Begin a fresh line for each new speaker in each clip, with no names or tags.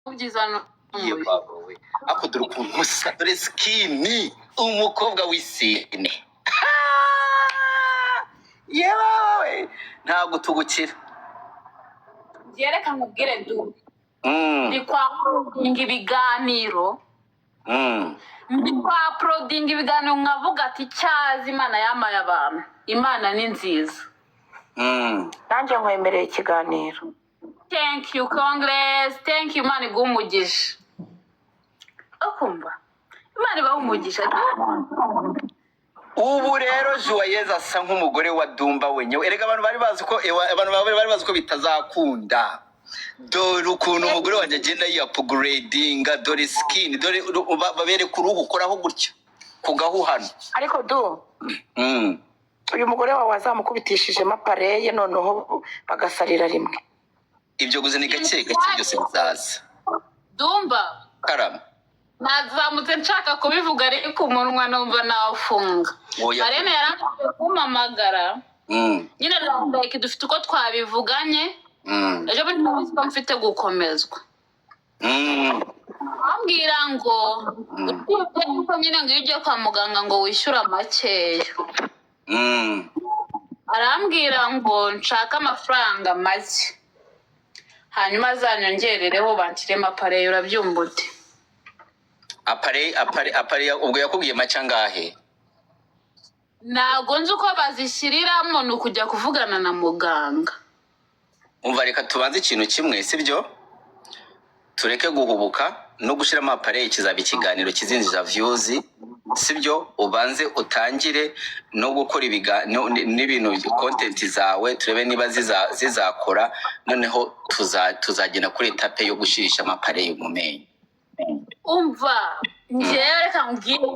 ubyiza no
Ye baba we. Ako dore ukuntu musa dore skin umukobwa w'isine. Yewe ntabwo tugukira.
Yereka nkubwire du. Ndi kwa ibiganiro. Ndi kwa proding ibiganiro nkavuga ati cyazi Imana yamaye abantu. Imana ni nziza.
Nanjye nkwemereye ikiganiro.
Thank you Congress. Thank you Imana igumugisha. Akumva. Imana ibahumugisha.
Ubu rero Joyeuse asa nk'umugore wa Dumba wenyewe. Erega abantu bari bazi ko bitazakunda. Dore ukuntu umugore wanjye agenda upgradinga, dore skin, dore babere kuruhu koraho gutya kugahu hano.
Ariko du uyu mugore wawe wazamukubitishije mapareye noneho bagasarira rimwe.
Ibyo guze ni gake byose bizaza.
Dumba
Karama
nazamutse nshaka kubivuga ariko umunwa numva nawufunga. Arene yarangiye kumamagara. Nyine like dufite uko twabivuganye. Ejo bundi nabizi ko mfite gukomezwa. Ambwira ngo uko nyine ngo iyo ugiye kwa muganga ngo wishyura makeya. Arambwira ngo nshaka amafaranga make. Hanyuma azanyongerereho bantirema apare urabyumva ute?
Apare ubwo yakubwiye macangahe?
Ntago nzi uko bazishyiriramo ni ukujya kuvugana na muganga.
Umva reka tubanze ikintu kimwe sibyo? Tureke guhubuka no gushiramo apare kizaba ikiganiro kizinjira views sibyo? Ubanze utangire no gukora n'ibintu content zawe turebe niba zizakora, noneho tuzagenda kuri etape yo gushirisha amapare mu menyo.
Umva njyewe reka mbwire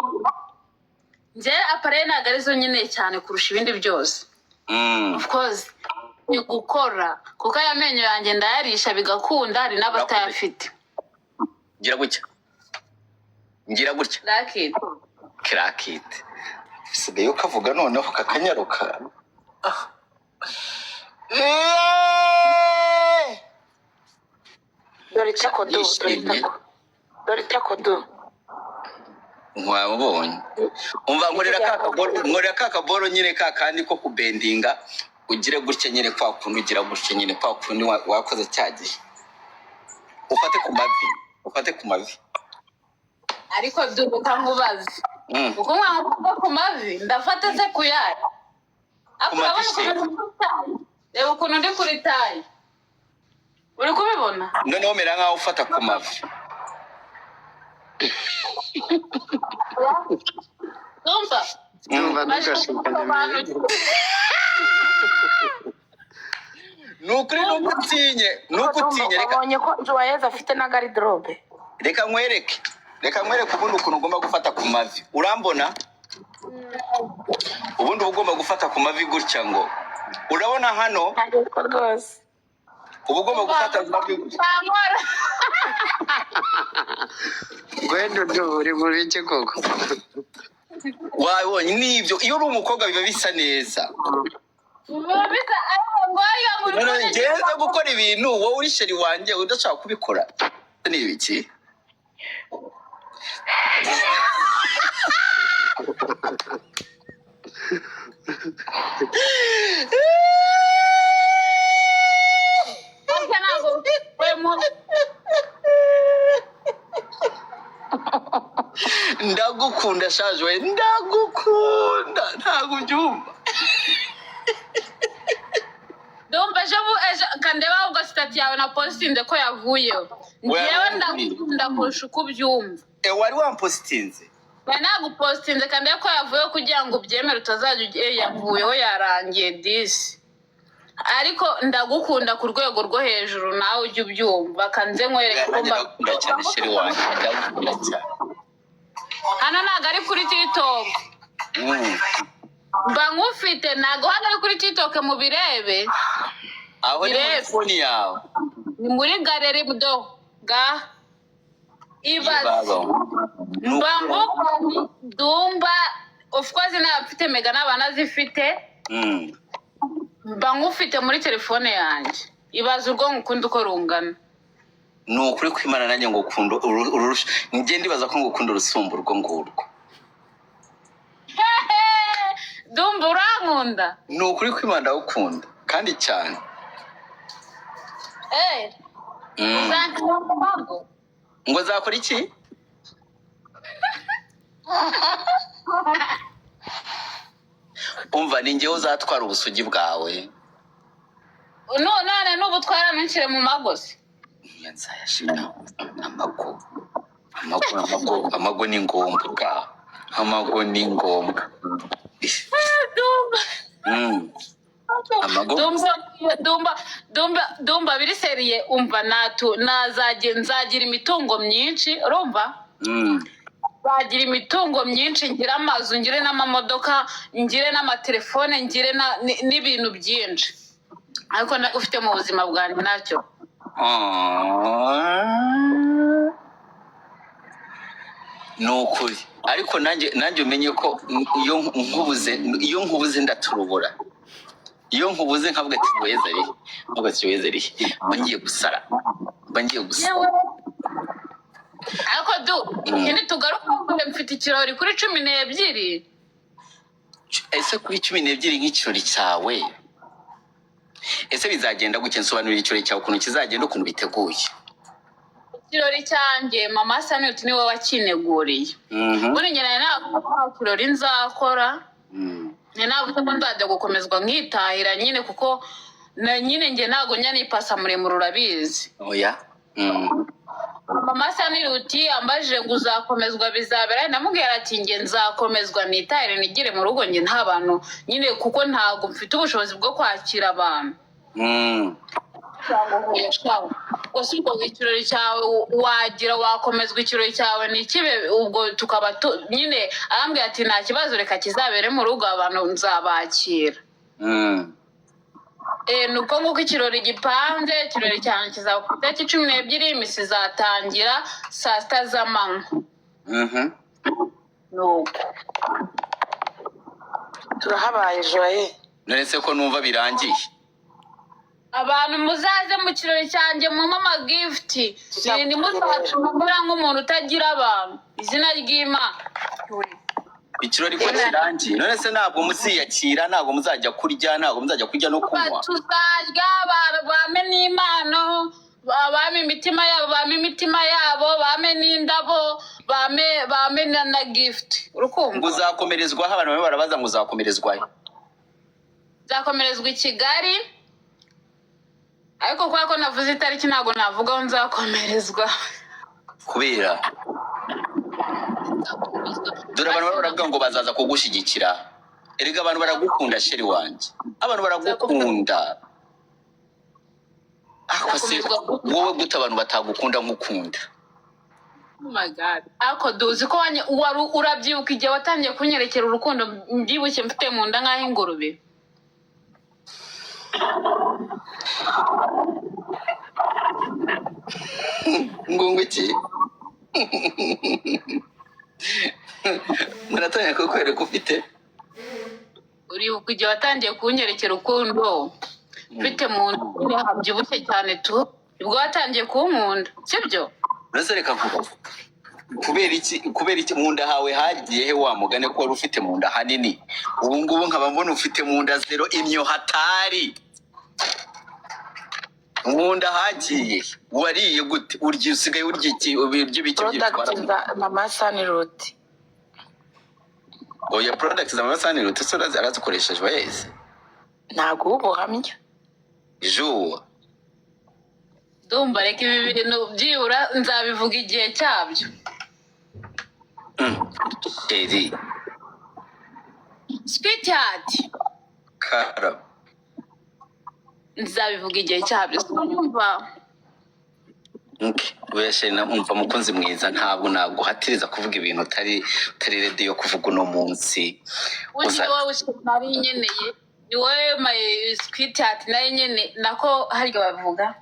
njyewe apare ntabwo arizo nyine cyane kurusha ibindi byose. Of course ni gukora kuko aya menyo yanjye ndayarisha bigakunda, hari n'abatayafite.
Ngira gutya Crackit sigaye ukavuga noneho kakanyaruka.
Dore cyakodo
Wabonye umva nkorera kakaboro nyine kakandi ko kubendinga ugire gutya nyine kwa kuntu ugira gutya nyine kwa kuntu wakoze cyagiye ufate ku mavi
ariko duka nkubaze uko mwanga ku mavi ndafata se kuyari reba ukuntu ndi kuri tayi uri kubibona
noneho mera nkaho ufata ku mavi.
Numva
nukuri nukutinye
reka abonye ko Joyeuse afite na garderobe.
Reka nkwereke ubundi ukuntu ugomba gufata ku mavi. Urambona ubundi ugomba gufata ku mavi gutya ngo urabona hano
rwose
ubu ugomba gufata ku mavi gutya.
Gwendo uri muri cyo koko.
Wabonye nibyo iyo uri umukobwa biba bisa neza.
Bisa ngo
ngenze gukora ibintu wowe uri sheri wanjye udashaka kubikora. Ni ibiki? Ndagukunda shaje we ndagukunda ntago ubyumva.
Dumba ejo kandeba ubwo sitati yawe na postinze ko yavuyeho. Njyewe ndagukunda kurusha uko ubyumva.
Wari wampostinze?
Nagupostinze kandeba ko yavuyeho kugira ngo ubyemere utazajya yavuyeho yarangiye disi. Ariko ndagukunda ku rwego rwo hejuru nawe ujye ubyumva kanze nkwereka ko
ndagukunda cyane sheri wanjye ndagukunda cyane.
Hano ntago ari kuri TikTok. Mba nkufite ntago hano ari kuri TikTok mu birebe.
Aho ni muri phone yawe.
Ni muri galeri budo ga ibaze. Mba nkufite Dumba of course nafite mega n'abana zifite. Mba nkufite muri telefone yanjye. Ibaze ubwo ngukunda uko rungana.
ni ukuri kwimana nanjye ngo ukunda urusha njye ndibaza ko ngukunda urusumba urwo ngurwo.
Dumba urankunda.
Ni ukuri kwimana ndagukunda kandi cyane.
Uzankunda mu mago.
Ngo zakora iki? Umva ni njyewe uzatwara ubusugi bwawe.
None n'ubutwara nshire mu magosi.
Nzayashira amago ni ngombwa. Amago ni ngombwa.
Dumba biri seriye umva nzagira imitungo myinshi urumva? Bagira imitungo myinshi ngire amazu ngire n'amamodoka ngire n'amatelefone ngire n'ibintu byinshi ariko ufite mu buzima bwanjye ntacyo.
Ni ukuri ariko nanjye umenye ko iyo nkubuze ndaturubura. Iyo nkubuze nkavuga ati weza ari bangiye gusara
ariko ikindi tugaruka mfite ikirori kuri 12.
Ese kuri 12 nk'ikirori cyawe ese bizagenda gutya? Nsobanurira ikirori cyawe ukuntu kizagenda ukuntu biteguye.
Ikirori cyanjye mama Sanut niwe wakineguriye. Muri nyina ntabwo ikirori nzakora. Ntabwo ko ndajya gukomezwa nkitahira nyine kuko nyine njye ntabwo nyanipasa muremure urabizi.
Oya.
Mama Sanut ambajije ngo uzakomezwa bizabera namubwira ati njye nzakomezwa nitahire nigire mu rugo njye nta bantu nyine kuko ntabwo mfite ubushobozi bwo kwakira abantu. Gusa ubwo ikirori cyawe wakomezwa ikirori cyawe ni kibe ubwo tukaba nyine arambwira ati nta kibazo reka kizabere mu rugo abantu nzabakira. Nuko nguko ikirori gipanze. Ikirori cyane kizaba ku itariki 12 imisi izatangira saa 6 z'amanywa. Nuko
turahabaye Joye.
Nonese ko numva birangiye.
Abantu muzaze mu kirori cyanjye mu mama gift ni muzatuma nk'umuntu utagira abantu izina ry'Imana.
Ikirori ko kirangiye nonese ntabwo muziyakira ntabwo muzajya kurya ntabwo muzajya kurya no kunywa.
Tuzarya bame n'Imana bame imitima yabo bame n'indabo bame na gift urukundo.
Uzakomerezwa abantu bamwe barabaza ngo uzakomerezwa he?
Nzakomerezwa i Kigali ariko kwa ko navuze itariki ntabwo navuga ngo nzakomerezwa
kubera dore abantu baravuga ngo bazaza kugushyigikira. Erega abantu baragukunda sheri wanjye, abantu baragukunda. Akose wowe gute abantu batagukunda nk'ukunda?
Oh my god. Ako duzi ko urabyibuka igihe watangiye kunyerekera urukundo mbyibushye mfite mu nda nk'aho ingurube.
Ngungu iki? Muratanya ko kwereka ufite?
Uribuka igihe watangiye kunyerekera urukundo mfite mu nda habyibushye cyane tu ubwo watangiye kunkunda sibyo?
Uretse reka mvuga kubera iki mu nda hawe hagiye he wa mugane ko wari ufite mu nda hanini ubu ngubu nkaba mbona ufite mu nda zero imyo hatari. Mu nda hagiye wariye gute? Urya usigaye urya iki? Ibyo biki
byitwara mama Sanut.
Oya products za mama Sanut so arazikoresheje wese
ntago ubuhamya
Joe.
Ndumva reka ibi bintu byibura nzabivuga igihe cyabyo.
Eri
Sweetheart
Kara
nzabivuga igihe cyabyo nyumva.
Weshe na umva mukunzi mwiza ntabwo naguhatiriza kuvuga ibintu utari ready yo kuvuga uno munsi.
Wowe nari nyeneye ni wowe my sweetheart nari nyene nako haryo bavuga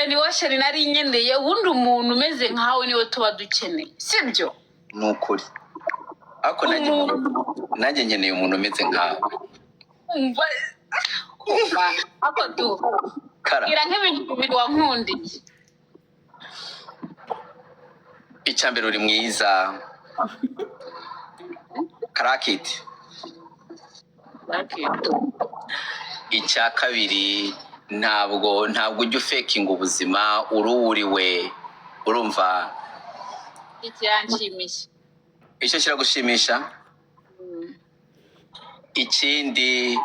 ni wowe sheri nari nyeneye ubundi umuntu umeze nkawe niwe tuba dukeneye sibyo?
Nukuri ako nanjye nkeneye umuntu umeze nkawe.
Umva ako du ira nk'ibintu bibiri wankundiye.
icyambere uri mwiza karakiti. Icya kabiri ntabwo ujya ufekinga ubuzima uruwuriwe, urumva
Ikiranshimisha.
icyo kiragushimisha. Ikindi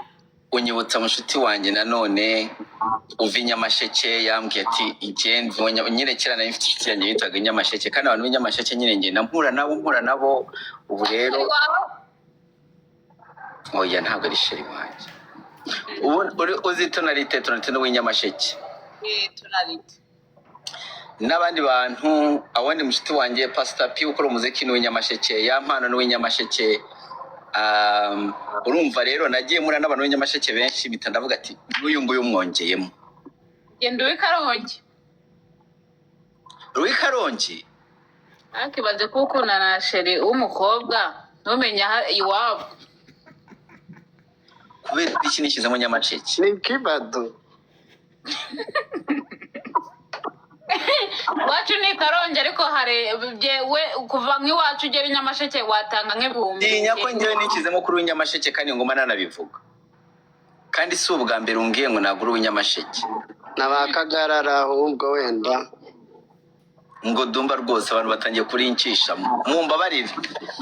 unyibutsa mushuti wanjye nanone uva i Nyamasheke, yambwiye ati nyine kera nari mfite inshuti yanjye yitwaga Nyamasheke, kandi abantu b'i Nyamasheke nyine ngenda mpura nabo ubu rero oya ntabwo ari sheri wanjye. Ubu uzi tonalite w'i Nyamasheke
Tonalite.
n'abandi bantu. Awundi mushuti wanjye Pastor P ukora umuziki n'uw'i Nyamasheke, Yampano n'uw'i Nyamasheke. Urumva rero nagiye mura n'abantu b'i Nyamasheke benshi bita ndavuga ati n'uyu nguyu mwongeyemo.
Genda uw'i Karongi.
Uw'i Karongi
Akibaze ko ukundana na sheri w'umukobwa ntumenya iwabo.
kubera iki nishyizemo Nyamasheke.
Ni kibado.
Wacu ni Karongi ariko we kuva nk'iwacu ugera i Nyamasheke watanga nk'ibihumbi.
Tinya ko njyewe nishyizemo kuri uw'i Nyamasheke kandi ngoma nanabivuga, kandi si ubwa mbere umbwiye ngo nagura uw'i Nyamasheke.
Nabakagarara ahubwo wenda
ngo dumba rwose abantu batangiye kurinshishamo, mumbabarire.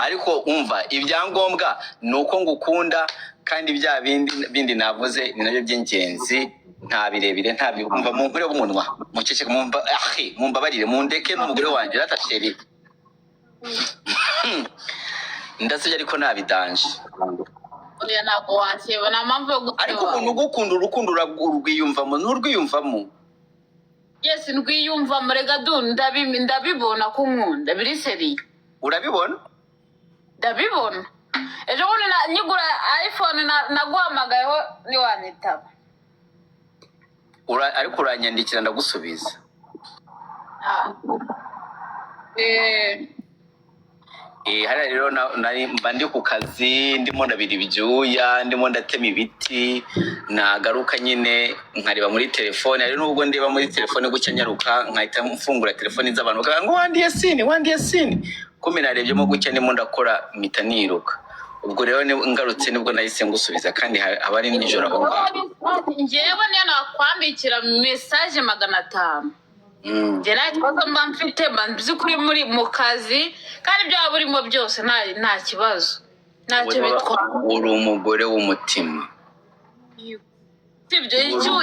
Ariko umva ibyangombwa ni uko ngukunda, kandi bya bindi navuze ni nabyo by'ingenzi, nta birebire nta bumva mu nkure b'umunwa mukeke mumbabarire mundeke n'umugore wanjye ratasheri ndasubye ariko nabidanje.
Oya ntabwo wakeba nta mpamvu yo guteba.
Ariko umuntu ugukunda urukundo urwiyumvamo nturwiyumvamo.
Yes ndwiyumvamo rega ndabibona ko nkunda biri seriye.
Urabibona?
Ndabibona. Ejo bundi nyigura iPhone naguhamagayeho niwanitaba.
Ariko uranyandikira ndagusubiza. Hariya rero mba ndi ku kazi ndimo ndabira ibyuya ndimo ndatema ibiti, nagaruka nyine nkareba muri telefone. Hari n'ubwo ndeba muri telefone gutya nyaruka nkahita mfungura telefone z'abantu bakavuga ngo wandiye sini kumbe narebyemo gutya ndimo ndakora mpita niruka. Ubwo rero ngarutse nibwo nahise ngusubiza, kandi haba ari nijoro aho ngaho.
Njyewe niyo nakwandikira message 500. Njye nta kibazo mba mfite, mba nzi kuri muri mu kazi, kandi ibyo waba urimo byose nta kibazo, ntacyo bitwara.
Uri umugore w'umutima.
Sibyo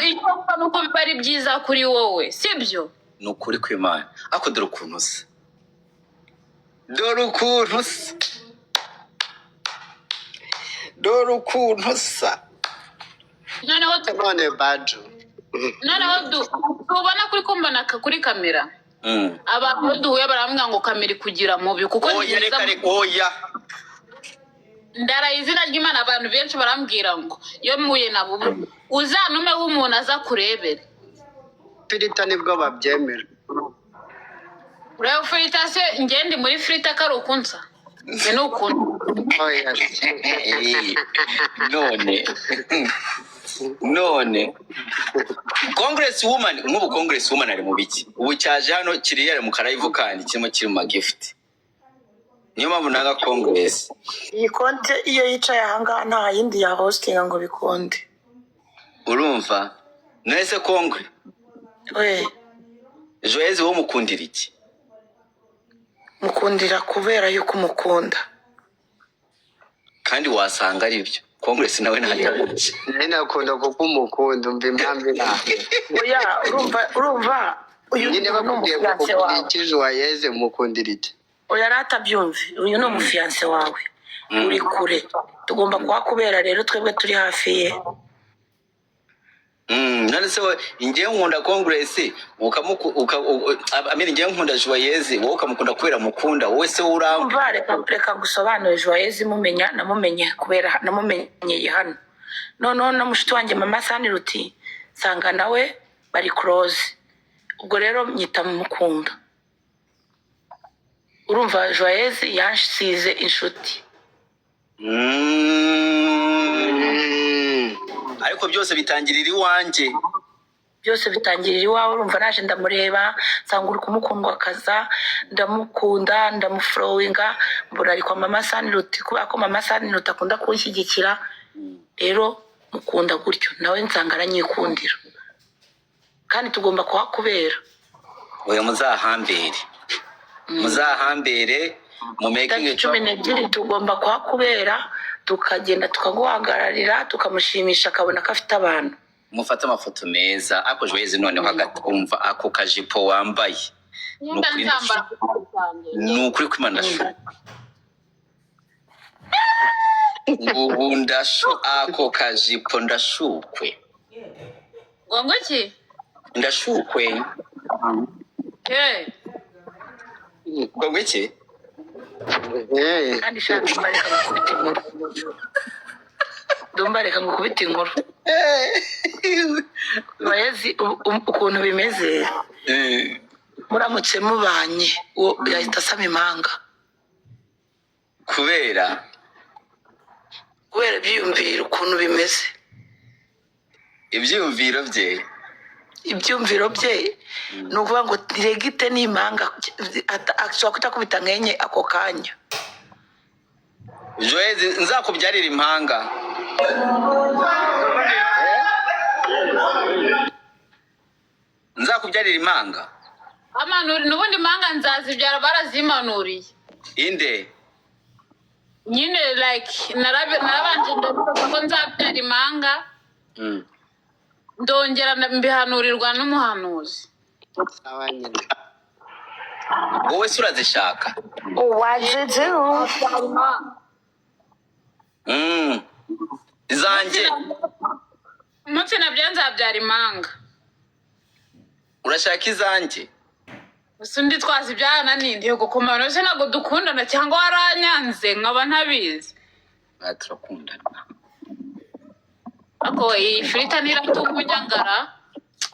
icyo nuko biba ari byiza kuri wowe, sibyo?
Ni ukuri kw'Imana. Ako dore ukuntu usa, dore ukuntu usa.
none baju.
Noneho tubona kuri kumbana kuri kamera. Abantu duhuye barambwira ngo kamera kugira mubi kuko
oya
ndara izina ry'Imana. Abantu benshi barambwira ngo iyo muye nabo uzanume w'umuntu aza kurebera.
Filita nibwo babyemera.
Ureba filita se ngende muri filita kari ukunsa. Ni ukuntu.
Oya.
None Congress woman nk'ubu Congress woman ari mu biki ubu cyaje hano kiriyere mu karayivu kandi kirimo kiri mu gift. Niyo mpamvu naga Congress
iyi konte iyo yicaye ahangaha nta yindi ya hostinga ngo bikonde.
Urumva nese Congress Joyeux wo mukundira iki?
Mukundira kubera yuko mukunda,
kandi wasanga ari byo. Congress nawe ntatabye.
Nakunda kuko umukunda umva impamvu nawe.
Oya urumva uyu
Nyine bakubwiye ko ukurikiye Joyeux mukundira iki?
Oya ratabyumve, uyu ni umufiance wawe uri kure, tugomba kuhakubera rero twebwe turi hafi ye.
None se ngiye nkunda Congress amene ngiye nkunda Joyeux wowe ukamukunda kubera mukunda wowe se
uramba. Reka gusobanura Joyeux mumenya namumenye kubera namumenyeye hano. Noneho na mushiti wanjye mama Sani Ruti sanga nawe bari close, ubwo rero nyita mukunda. Urumva Joyeux yansize inshuti.
Ariko byose bitangirira iwanjye.
byose bitangirira iwawe. Urumva naje ndamureba nsanga uri kumukundwa akaza, ndamukunda ndamuflowinga, mbona ari kwa mama Saniroti kubera ko mama Saniroti akunda kunshyigikira, rero mukunda gutyo nawe nsanga aranyikundira kandi tugomba kuhakubera.
oya muzahambere mu making
Tariki 12 tugomba kuhakubera, tukagenda tukaguhagararira tukamushimisha akabona ko afite abantu.
mufata amafoto meza ako Joyeuse noneho hagati umva ako kajipo wambaye
Nimba nzambara
nukuri kwimana ubu ako kajipo ndashukwe
Gongo ki?
ndashukwe ngo iki
Kandi shaka ndumbareka ngo kubita inkuru Joyeuse ukuntu bimeze, muramutse mubanye yahita asama impanga
kubera
ibyiyumviro ukuntu bimeze.
ibyiyumviro bye
ni ukuvuga ngo diregite n'impanga ashobora kutakubita nkenye ako kanya.
Joyeuse nzakubyarira impanga nzakubyarira impanga
amanuri nubundi impanga nzazibyara barazimanuriye
inde
nyine like narabanje ndavuga ko nzabyara impanga ndongera mbihanurirwa n'umuhanuzi.
wowe se urazishaka izanjye
umunsi nabyo nzabyara impanga.
urashaka izanjye
Gusa undi twazibyarana n'indi yo gukomana se ntabwo dukundana cyangwa waranyanze nkaba ntabizi.
turakundana
Ako iyi filita niratukunyangara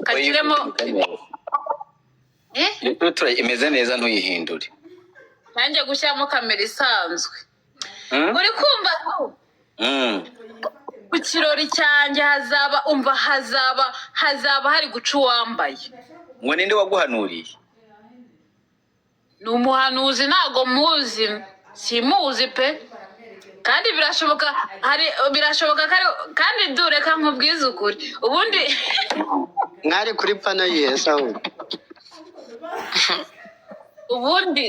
kagiremo
imeze neza ntuyihindure
nanjye gushyiramo kamera isanzwe. Uri kumva ku kirori cyanjye hazaba hari guca uwambaye.
ngo ninde waguhanuriye?
Ni umuhanuzi ntago muzi, simuzi pe, kandi birashoboka kandi dureka nkubwize ukuri ubundi
mwari kuri pano yihesa ahubwo
ubundi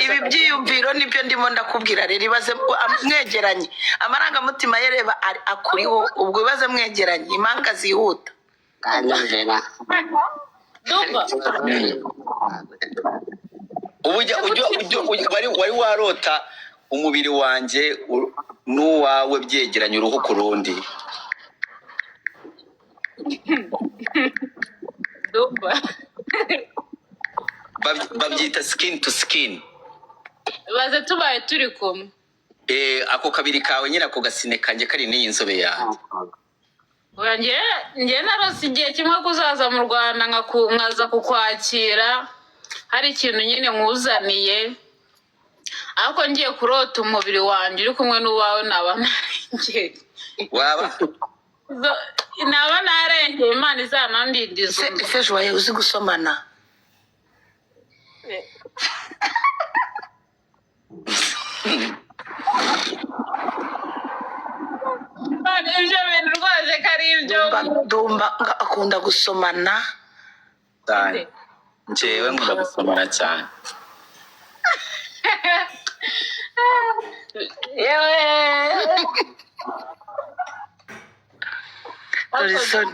ibi byiyumviro nibyo ndimo ndakubwira rero. Ibaze mwegeranye amarangamutima yereba akuriho, ubwo ibaze mwegeranye impanga zihuta
kanyumvira
Dumba
wari warota umubiri wanjye n'uwawe byegeranye uruhu ku rundi?
Dumba
babyita skin to skin.
baze tubaye turi kumwe.
Ako kabiri kawe nyine ako gasine kanjye kari n'iyi nzobe yanjye.
Njye narose igihe kimwe kuzaza mu Rwanda nkaza kukwakira hari ikintu nyine nkuzaniye, ariko ngiye kurota umubiri wanjye uri kumwe n'uwawe naba narengeye. Naba narengeye, Imana izanandindiza.
ese Joyeuse uzi gusomana?
Ibyo bintu rwose ko ari ibyo.
Dumba akunda gusomana
cyane. Njyewe nkunda gusomana cyane.
Yewe
Horizon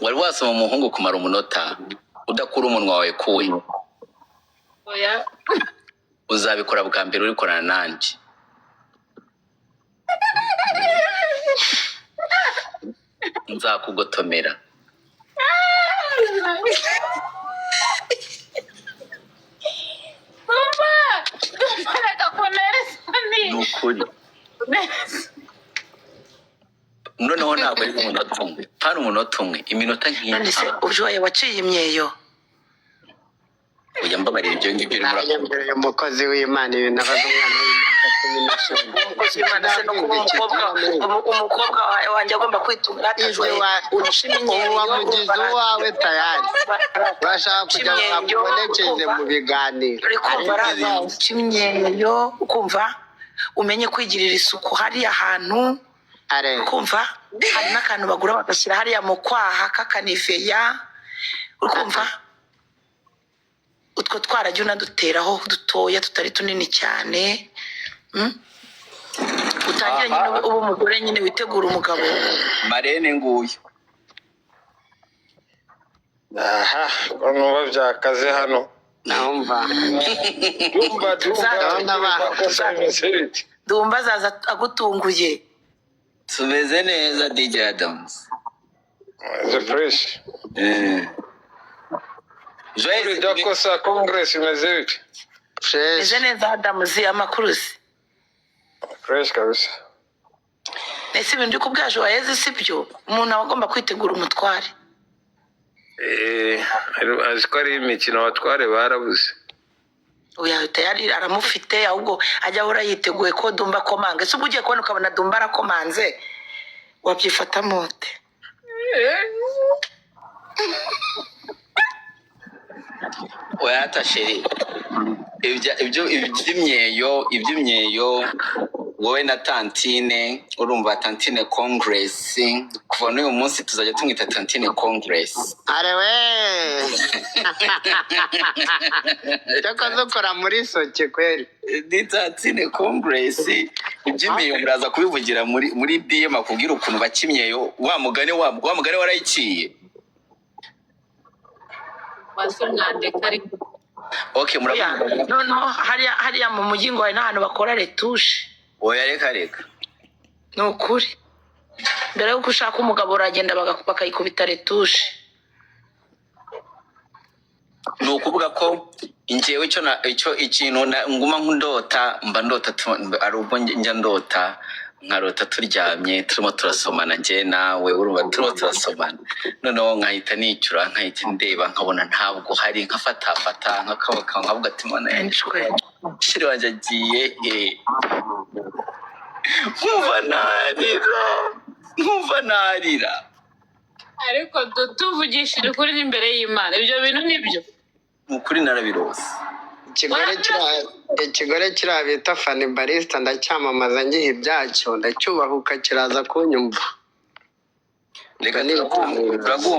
wari wasoma umuhungu kumara umunota udakura umunwa wawe kuwe?
oya
uzabikora bwa mbere urikorana nanjye. nzakugotomera. Nukuri noneho ntabwo ari umunota umwe, hano umunota umwe, iminota
none se
nk'itanu.
Joyeuse waciye imyeyo?
ujya mbabarira ibyo ngibyo urimo
nanjye mbere y'umukozi w'Imana ibintu abaza umwana w'imyaka 17.
umukozi w'Imana se no kuba umukobwa wanjye agomba kwitunga atajwe
ubu wamugize uwawe tayari urashaka kugira ngo akubonekeze mu biganiro
imyeyo ukumva umenye kwigirira isuku hariya hantu ukumva hari n'akantu bagura bagashyira hariya mu kwaha k'akaniveya ukumva utwo twarajya unaduteraho dutoya tutari tunini cyane utangira nyine uba umugore nyine witegura umugabo
marene nguyu
aha ko numva byakaze hano
numva
Dumba azaza agutunguye
tumeze neza DJ Adams
the fresh Joyce dakosa congress imeze bite
meze neza Adams amakuru se
fresh kabisa
ese ibintu kubwaje wayeze sibyo umuntu agomba kwitegura umutware
aziko ari imikino abatware barabuze
oya tayari aramufite ahubwo ajya ahora yiteguye ko Dumba komange se ugiye kubona ukabona Dumba arakomanze wabyifata mote
oya atasheri iby'imyeyo wowe na Tantine urumva Tantine Congress kuva n'uyu munsi tuzajya tumwita Tantine Congress
arewe cyakaza ukora muri soke kweli
ni Tantine Congress iby'imyeyo muraza kubivugira muri DM akubwira ukuntu bakimyeyo wa mugane warayiciye okay muravuga
no hariya mu mujyi ngo hari n'ahantu bakora retushe
oya reka
ni ukuri mbere yuko ushaka umugabo uragenda bakayikubita retushe
ni ukuvuga ko njyewe ikintu nguma nk'undota mba ndota ari ubwo njya ndota nkarota turyamye turimo turasomana njye nawe urumva turimo turasomana noneho nkahita nicura nkahita ndeba nkabona ntabwo hari nkafatafata nkakabaka nkavuga ati mana yanjye shiri wanjye agiye nkumva narira
ariko tuvugishije ukuri n'imbere y'Imana ibyo bintu nibyo
ukuri narabirose
ikigore kiriya bita Fanny Barista ndacyamamaza ngihe ibyacyo ndacyubahuka kiraza kunyumva
reka turaguha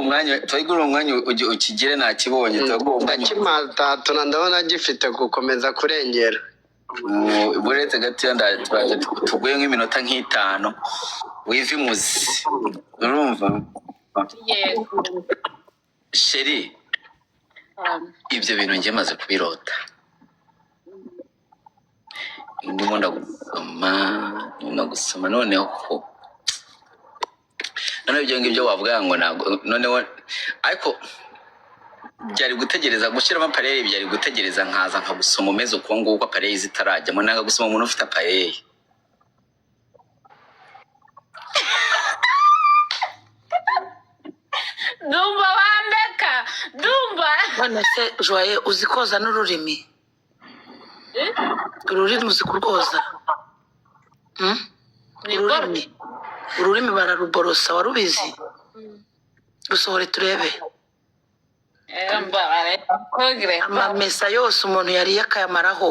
umwanya ukigire nakibonye turaguha umwanya
ndakimatatuna ndabona gifite gukomeza kurengera
buretse gatoya tuguye nk'iminota nk'itanu wiva imuzi urumva sheri ibyo bintu njye maze kubirota ndimo ndagusoma noneho ibyo ngibyo wavuga ngo ntabwo noneho ariko byari gutegereza gushyiramo apareye byari gutegereza nkaza nkagusoma umeze uko nguko apareye zitarajyamo nanga gusoma umuntu ufite apareye
Dumba wandeka Dumba
none se Joye uzi koza n'ururimi ururimi uzi kurwoza ururimi bararuborosa warubizi rusohore turebe amamesa yose umuntu yariye akayamaraho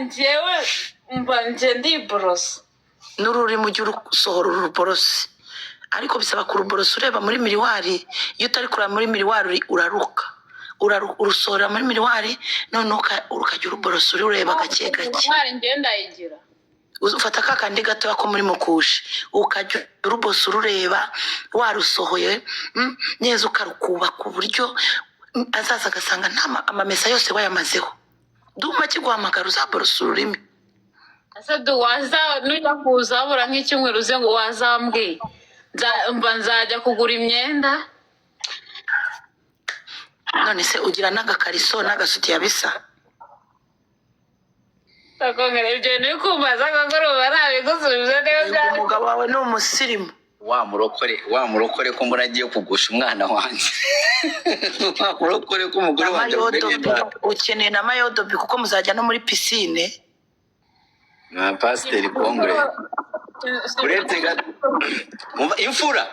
njyewe nje ndiborosa
n'ururimi ujya urusohora uruborosi ariko bisaba kuruborosa ureba muri miriwari iyo utari kureba muri miriwari urusohora muri miriwari noneho ukajya uruborosa ureba gake gake ufata kakandi gatoya ko muri mukushi ukajya urubosa urureba warusohoye neza ukarukuba ku buryo azaza agasanga nta amamesa yose wayamazeho Dumba kiguhamagara uzaborosa ururimi
ese nujya kuza wabura nk'icyumweru uze ngo wazambwiye nzajya kugura imyenda
none se ugira n'agakariso n'agasutiya bisa
takongera ibyo bintu bikumbaza koko uba ntabigusubiza neza
umugabo wawe ni umusirimu
wa murokore ko muragiye kugusha umwana wanjye wa murokore ko umugore wanjye
ukeneye na mayodobi kuko muzajya no muri pisine
na pasiteri kongere uretse imfura